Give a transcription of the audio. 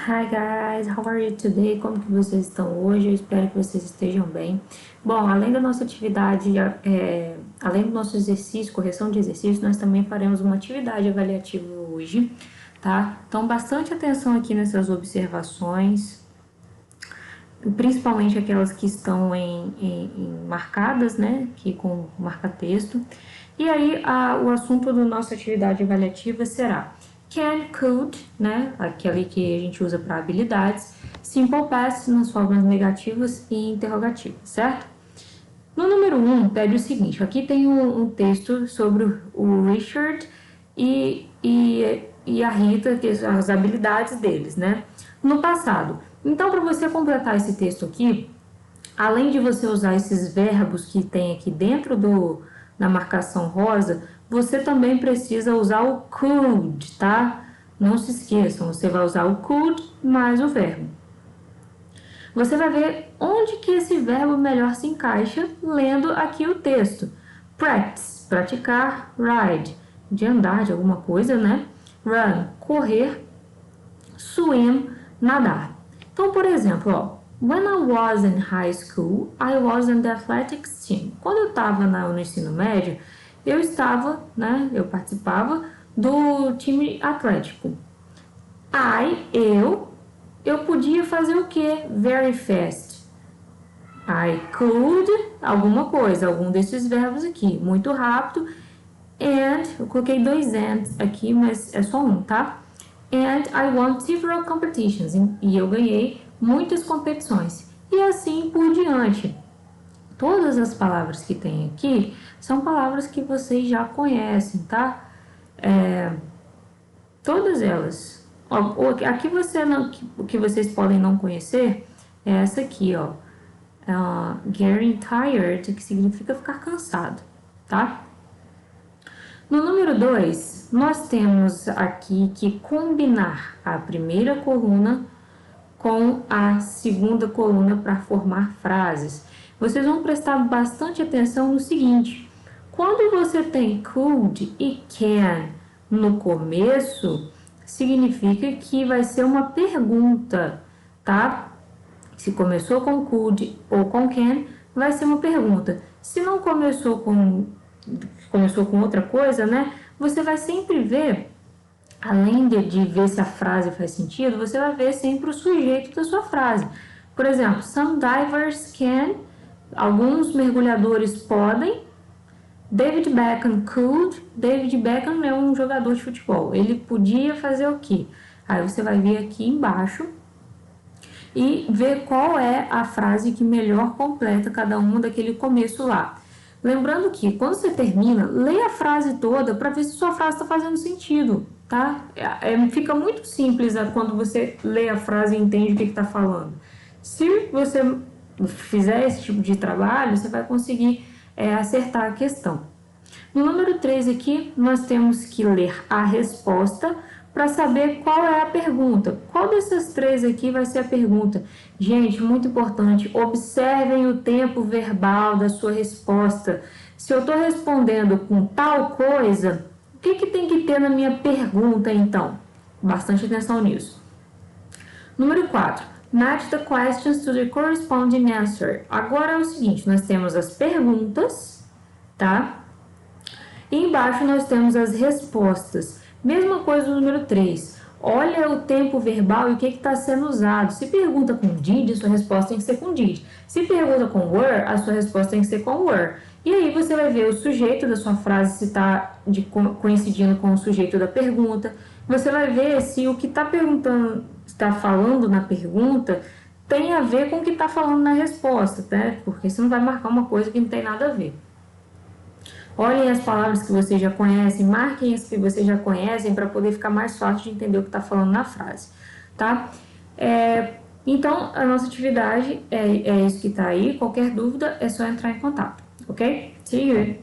Hi guys, how are you today? Como que vocês estão hoje? Eu espero que vocês estejam bem. Bom, além da nossa atividade, além do nosso exercício, correção de exercício, nós também faremos uma atividade avaliativa hoje, tá? Então, bastante atenção aqui nessas observações, principalmente aquelas que estão em marcadas, né? Aqui com marca-texto. E aí, o assunto da nossa atividade avaliativa será can, could, né? Aquele que a gente usa para habilidades, simple past nas formas negativas e interrogativas, certo? No número 1, pede o seguinte, aqui tem um texto sobre o Richard e a Rita, que são as habilidades deles, né? No passado. Então, para você completar esse texto aqui, além de você usar esses verbos que tem aqui dentro da marcação rosa, você também precisa usar o could, tá? Não se esqueçam, você vai usar o could mais o verbo. Você vai ver onde que esse verbo melhor se encaixa lendo aqui o texto. Practice, praticar, ride, de andar de alguma coisa, né? Run, correr, swim, nadar. Então, por exemplo, ó, when I was in high school, I was in the athletics team. Quando eu estava no ensino médio, eu participava do time atlético. Eu podia fazer o quê? Very fast. I could, alguma coisa, algum desses verbos aqui, muito rápido. And, eu coloquei dois ands aqui, mas é só um, tá? And I won several competitions. E eu ganhei muitas competições. E assim por diante. Todas as palavras que tem aqui são palavras que vocês já conhecem, tá? Todas elas. Aqui o que vocês podem não conhecer é essa aqui, ó. Getting tired, que significa ficar cansado, tá? No número 2, nós temos aqui que combinar a primeira coluna com a segunda coluna para formar frases. Vocês vão prestar bastante atenção no seguinte: quando você tem could e can no começo, significa que vai ser uma pergunta, tá? Se começou com could ou com can, vai ser uma pergunta. Se não começou com outra coisa, né? Você vai sempre ver, além de ver se a frase faz sentido, você vai ver sempre o sujeito da sua frase. Por exemplo, some divers can, alguns mergulhadores podem. David Beckham could. David Beckham é um jogador de futebol. Ele podia fazer o quê? Aí você vai vir aqui embaixo e ver qual é a frase que melhor completa cada um daquele começo lá. Lembrando que quando você termina, leia a frase toda para ver se sua frase está fazendo sentido, tá? Fica muito simples quando você lê a frase e entende o que está falando. Se você fizer esse tipo de trabalho, você vai conseguir acertar a questão. No número 3 aqui, nós temos que ler a resposta para saber qual é a pergunta. Qual dessas três aqui vai ser a pergunta? Gente, muito importante, observem o tempo verbal da sua resposta. Se eu estou respondendo com tal coisa, o que tem que ter na minha pergunta, então? Bastante atenção nisso. Número 4. Match the questions to the corresponding answer. Agora é o seguinte, nós temos as perguntas, tá? E embaixo nós temos as respostas. Mesma coisa no número 3. Olha o tempo verbal e o que está sendo usado. Se pergunta com did, a sua resposta tem que ser com did. Se pergunta com were, a sua resposta tem que ser com were. E aí você vai ver o sujeito da sua frase se está coincidindo com o sujeito da pergunta. Você vai ver se o que está perguntando, está falando na pergunta, tem a ver com o que está falando na resposta, né? Porque você não vai marcar uma coisa que não tem nada a ver. Olhem as palavras que vocês já conhecem, marquem as que vocês já conhecem para poder ficar mais fácil de entender o que está falando na frase, tá? Então, a nossa atividade é isso que está aí. Qualquer dúvida é só entrar em contato, ok? See you!